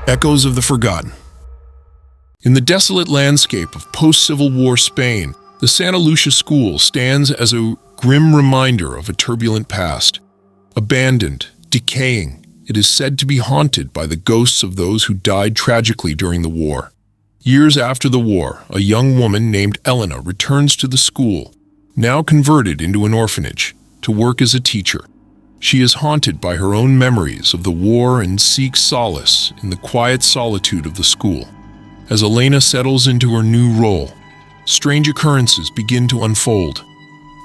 Echoes of the Forgotten. In the desolate landscape of post-Civil War Spain, the Santa Lucia School stands as a grim reminder of a turbulent past. Abandoned, decaying, it is said to be haunted by the ghosts of those who died tragically during the war. Years after the war, a young woman named Elena returns to the school, now converted into an orphanage, to work as a teacher. She is haunted by her own memories of the war and seeks solace in the quiet solitude of the school. As Elena settles into her new role, strange occurrences begin to unfold.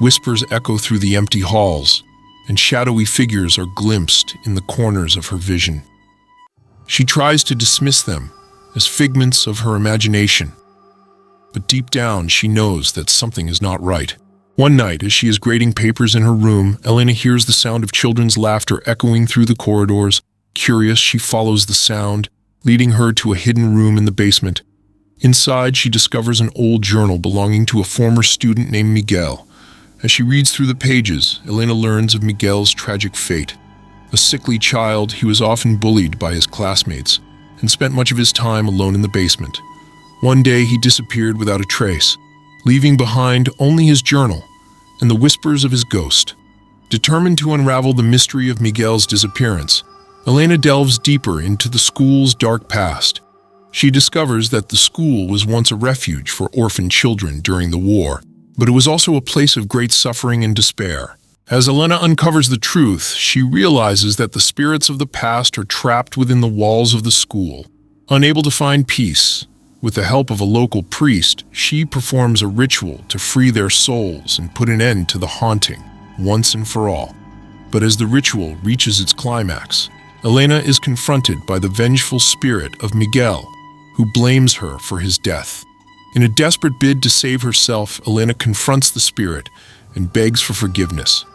Whispers echo through the empty halls, and shadowy figures are glimpsed in the corners of her vision. She tries to dismiss them as figments of her imagination, but deep down she knows that something is not right. One night, as she is grading papers in her room, Elena hears the sound of children's laughter echoing through the corridors. Curious, she follows the sound, leading her to a hidden room in the basement. Inside, she discovers an old journal belonging to a former student named Miguel. As she reads through the pages, Elena learns of Miguel's tragic fate. A sickly child, he was often bullied by his classmates and spent much of his time alone in the basement. One day, he disappeared without a trace, leaving behind only his journal and the whispers of his ghost. Determined to unravel the mystery of Miguel's disappearance, Elena delves deeper into the school's dark past. She discovers that the school was once a refuge for orphaned children during the war, but it was also a place of great suffering and despair. As Elena uncovers the truth, she realizes that the spirits of the past are trapped within the walls of the school. Unable to find peace, with the help of a local priest, she performs a ritual to free their souls and put an end to the haunting, once and for all. But as the ritual reaches its climax, Elena is confronted by the vengeful spirit of Miguel, who blames her for his death. In a desperate bid to save herself, Elena confronts the spirit and begs for forgiveness.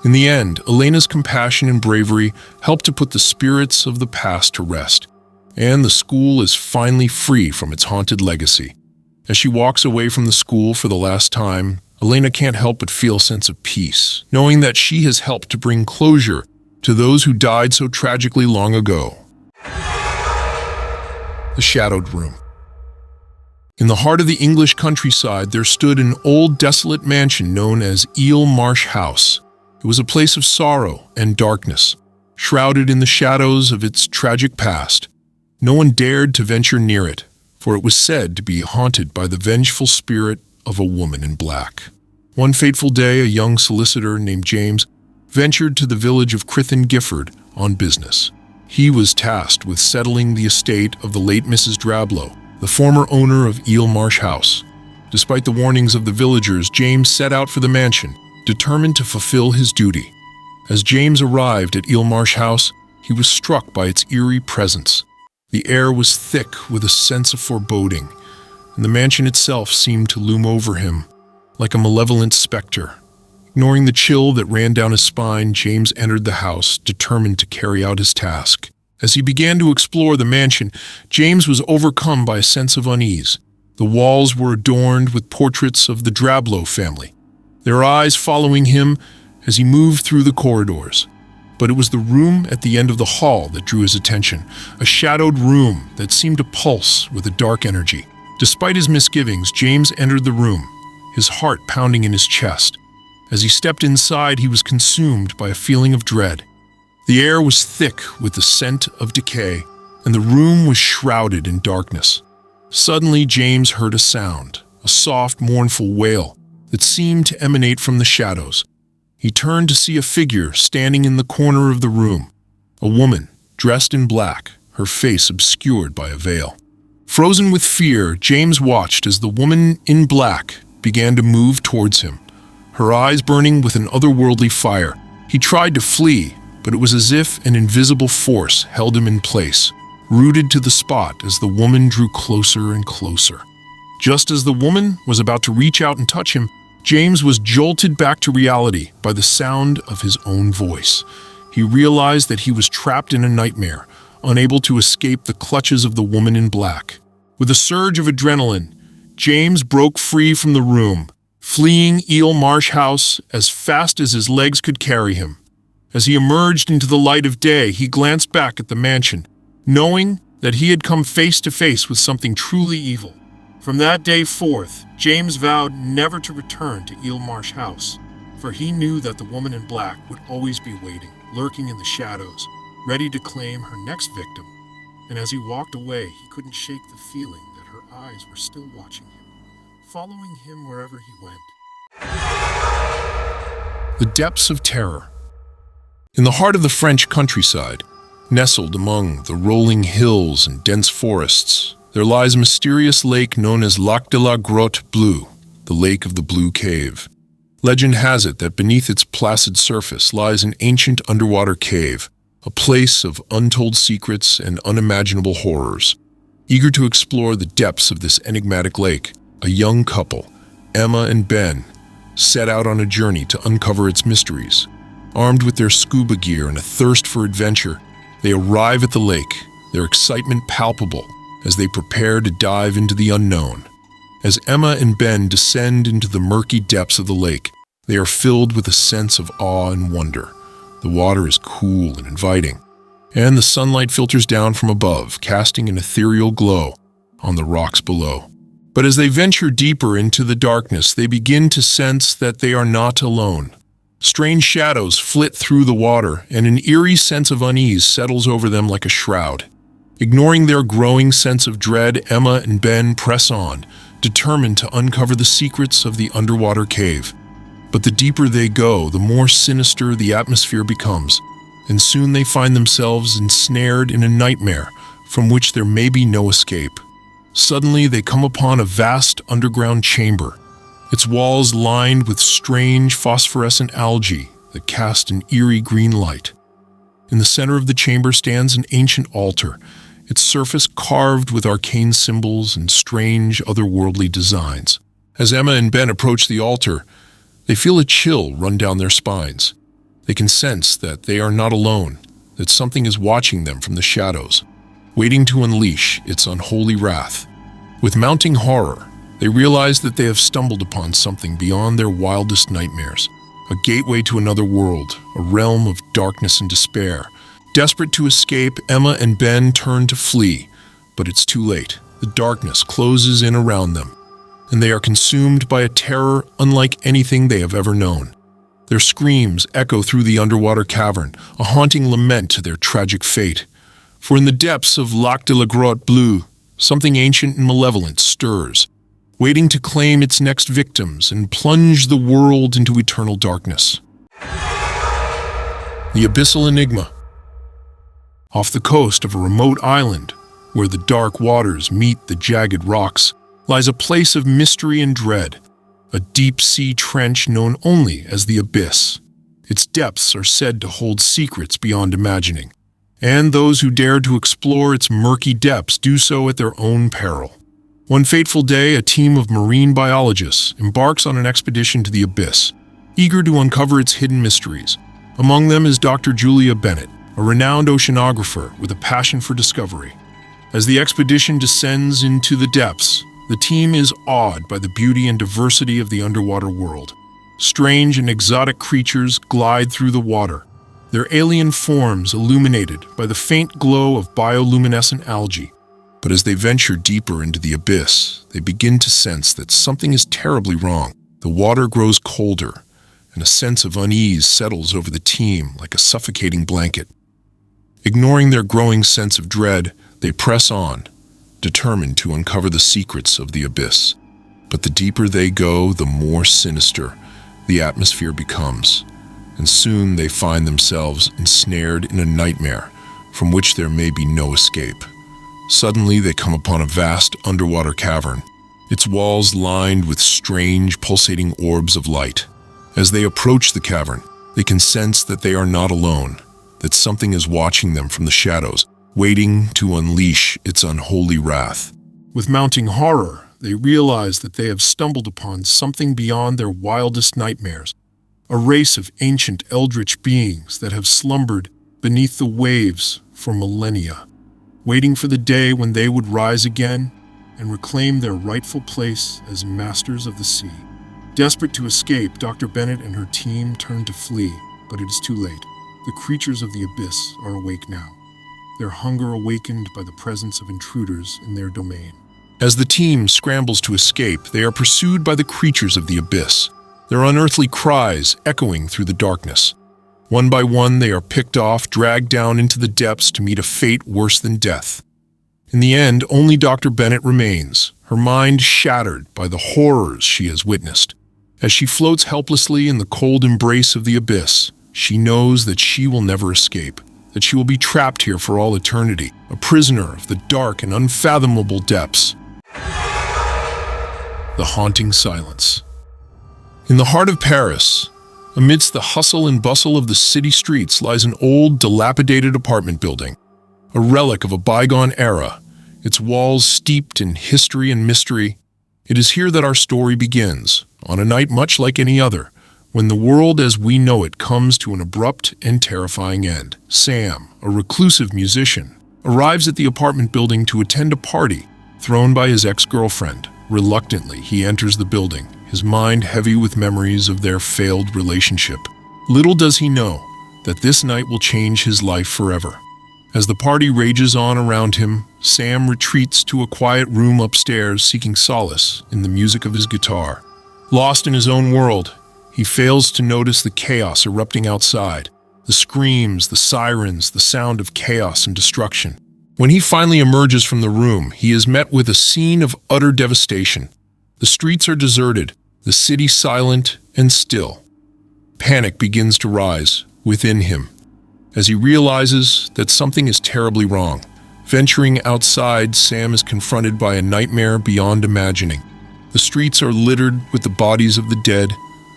In the end, Elena's compassion and bravery help to put the spirits of the past to rest, and the school is finally free from its haunted legacy. As she walks away from the school for the last time, Elena can't help but feel a sense of peace, knowing that she has helped to bring closure to those who died so tragically long ago. The Shadowed Room. In the heart of the English countryside, there stood an old desolate mansion known as Eel Marsh House. It was a place of sorrow and darkness, shrouded in the shadows of its tragic past. No one dared to venture near it, for it was said to be haunted by the vengeful spirit of a woman in black. One fateful day, a young solicitor named James ventured to the village of Crithen Gifford on business. He was tasked with settling the estate of the late Mrs. Drablow, the former owner of Eel Marsh House. Despite the warnings of the villagers, James set out for the mansion, determined to fulfill his duty. As James arrived at Eel Marsh House, he was struck by its eerie presence. The air was thick with a sense of foreboding, and the mansion itself seemed to loom over him like a malevolent specter. Ignoring the chill that ran down his spine, James entered the house, determined to carry out his task. As he began to explore the mansion, James was overcome by a sense of unease. The walls were adorned with portraits of the Drablow family, their eyes following him as he moved through the corridors. But it was the room at the end of the hall that drew his attention, a shadowed room that seemed to pulse with a dark energy. Despite his misgivings, James entered the room, his heart pounding in his chest. As he stepped inside, he was consumed by a feeling of dread. The air was thick with the scent of decay, and the room was shrouded in darkness. Suddenly, James heard a sound, a soft, mournful wail that seemed to emanate from the shadows. He turned to see a figure standing in the corner of the room, a woman dressed in black, her face obscured by a veil. Frozen with fear, James watched as the woman in black began to move towards him, her eyes burning with an otherworldly fire. He tried to flee, but it was as if an invisible force held him in place, rooted to the spot as the woman drew closer and closer. Just as the woman was about to reach out and touch him, James was jolted back to reality by the sound of his own voice. He realized that he was trapped in a nightmare, unable to escape the clutches of the woman in black. With a surge of adrenaline, James broke free from the room, fleeing Eel Marsh House as fast as his legs could carry him. As he emerged into the light of day, he glanced back at the mansion, knowing that he had come face to face with something truly evil. From that day forth, James vowed never to return to Eel Marsh House, for he knew that the woman in black would always be waiting, lurking in the shadows, ready to claim her next victim. And as he walked away, he couldn't shake the feeling that her eyes were still watching him, following him wherever he went. The depths of terror. In the heart of the French countryside, nestled among the rolling hills and dense forests, there lies a mysterious lake known as Lac de la Grotte Bleue, the Lake of the Blue Cave. Legend has it that beneath its placid surface lies an ancient underwater cave, a place of untold secrets and unimaginable horrors. Eager to explore the depths of this enigmatic lake, a young couple, Emma and Ben, set out on a journey to uncover its mysteries. Armed with their scuba gear and a thirst for adventure, they arrive at the lake, their excitement palpable as they prepare to dive into the unknown. As Emma and Ben descend into the murky depths of the lake, they are filled with a sense of awe and wonder. The water is cool and inviting, and the sunlight filters down from above, casting an ethereal glow on the rocks below. But as they venture deeper into the darkness, they begin to sense that they are not alone. Strange shadows flit through the water, and an eerie sense of unease settles over them like a shroud. Ignoring their growing sense of dread, Emma and Ben press on, determined to uncover the secrets of the underwater cave. But the deeper they go, the more sinister the atmosphere becomes, and soon they find themselves ensnared in a nightmare from which there may be no escape. Suddenly, they come upon a vast underground chamber, its walls lined with strange phosphorescent algae that cast an eerie green light. In the center of the chamber stands an ancient altar, its surface carved with arcane symbols and strange otherworldly designs. As Emma and Ben approach the altar, they feel a chill run down their spines. They can sense that they are not alone, that something is watching them from the shadows, waiting to unleash its unholy wrath. With mounting horror, they realize that they have stumbled upon something beyond their wildest nightmares, a gateway to another world, a realm of darkness and despair. Desperate to escape, Emma and Ben turn to flee, but it's too late. The darkness closes in around them, and they are consumed by a terror unlike anything they have ever known. Their screams echo through the underwater cavern, a haunting lament to their tragic fate. For in the depths of Lac de la Grotte Bleue, something ancient and malevolent stirs, waiting to claim its next victims and plunge the world into eternal darkness. The Abyssal Enigma. Off the coast of a remote island, where the dark waters meet the jagged rocks, lies a place of mystery and dread, a deep-sea trench known only as the Abyss. Its depths are said to hold secrets beyond imagining, and those who dare to explore its murky depths do so at their own peril. One fateful day, a team of marine biologists embarks on an expedition to the Abyss, eager to uncover its hidden mysteries. Among them is Dr. Julia Bennett, a renowned oceanographer with a passion for discovery. As the expedition descends into the depths, the team is awed by the beauty and diversity of the underwater world. Strange and exotic creatures glide through the water, their alien forms illuminated by the faint glow of bioluminescent algae. But as they venture deeper into the abyss, they begin to sense that something is terribly wrong. The water grows colder, and a sense of unease settles over the team like a suffocating blanket. Ignoring their growing sense of dread, they press on, determined to uncover the secrets of the abyss. But the deeper they go, the more sinister the atmosphere becomes, and soon they find themselves ensnared in a nightmare from which there may be no escape. Suddenly, they come upon a vast underwater cavern, its walls lined with strange, pulsating orbs of light. As they approach the cavern, they can sense that they are not alone, that something is watching them from the shadows, waiting to unleash its unholy wrath. With mounting horror, they realize that they have stumbled upon something beyond their wildest nightmares, a race of ancient eldritch beings that have slumbered beneath the waves for millennia, waiting for the day when they would rise again and reclaim their rightful place as masters of the sea. Desperate to escape, Dr. Bennett and her team turn to flee, but it is too late. The creatures of the abyss are awake now. their hunger awakened by the presence of intruders in their domain. As the team scrambles to escape, they are pursued by the creatures of the abyss, their unearthly cries echoing through the darkness. One by one, they are picked off, dragged down into the depths to meet a fate worse than death. In the end, only Dr. Bennett remains, her mind shattered by the horrors she has witnessed. As she floats helplessly in the cold embrace of the abyss, she knows that she will never escape, that she will be trapped here for all eternity, a prisoner of the dark and unfathomable depths. The haunting silence. In the heart of Paris, amidst the hustle and bustle of the city streets, lies an old, dilapidated apartment building, a relic of a bygone era, its walls steeped in history and mystery. It is here that our story begins, on a night much like any other, when the world as we know it comes to an abrupt and terrifying end. Sam, a reclusive musician, arrives at the apartment building to attend a party thrown by his ex-girlfriend. Reluctantly, he enters the building, his mind heavy with memories of their failed relationship. Little does he know that this night will change his life forever. As the party rages on around him, Sam retreats to a quiet room upstairs, seeking solace in the music of his guitar. Lost in his own world, he fails to notice the chaos erupting outside, the screams, the sirens, the sound of chaos and destruction. When he finally emerges from the room, he is met with a scene of utter devastation. The streets are deserted, the city silent and still. Panic begins to rise within him as he realizes that something is terribly wrong. Venturing outside, Sam is confronted by a nightmare beyond imagining. The streets are littered with the bodies of the dead,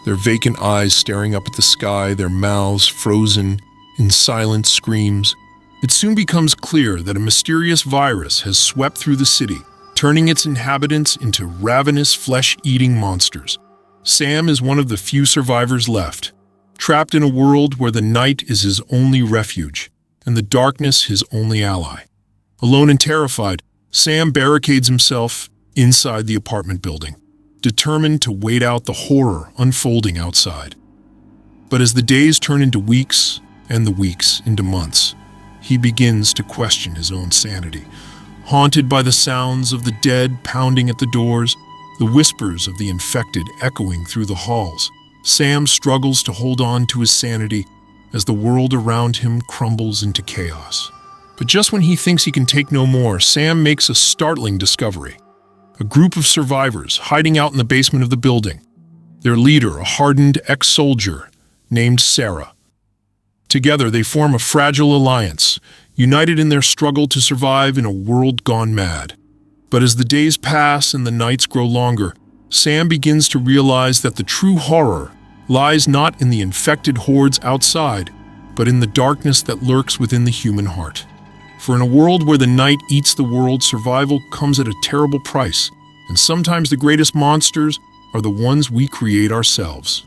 their vacant eyes staring up at the sky, their mouths frozen in silent screams. It soon becomes clear that a mysterious virus has swept through the city, turning its inhabitants into ravenous, flesh-eating monsters. Sam is one of the few survivors left, trapped in a world where the night is his only refuge, and the darkness his only ally. Alone and terrified, Sam barricades himself inside the apartment building, determined to wait out the horror unfolding outside. But as the days turn into weeks, and the weeks into months, he begins to question his own sanity. Haunted by the sounds of the dead pounding at the doors, the whispers of the infected echoing through the halls, Sam struggles to hold on to his sanity as the world around him crumbles into chaos. But just when he thinks he can take no more, Sam makes a startling discovery. A group of survivors hiding out in the basement of the building. Their leader, a hardened ex-soldier named Sarah. Together, they form a fragile alliance, united in their struggle to survive in a world gone mad. But as the days pass and the nights grow longer, Sam begins to realize that the true horror lies not in the infected hordes outside, but in the darkness that lurks within the human heart. For in a world where the night eats the world, survival comes at a terrible price, and sometimes the greatest monsters are the ones we create ourselves.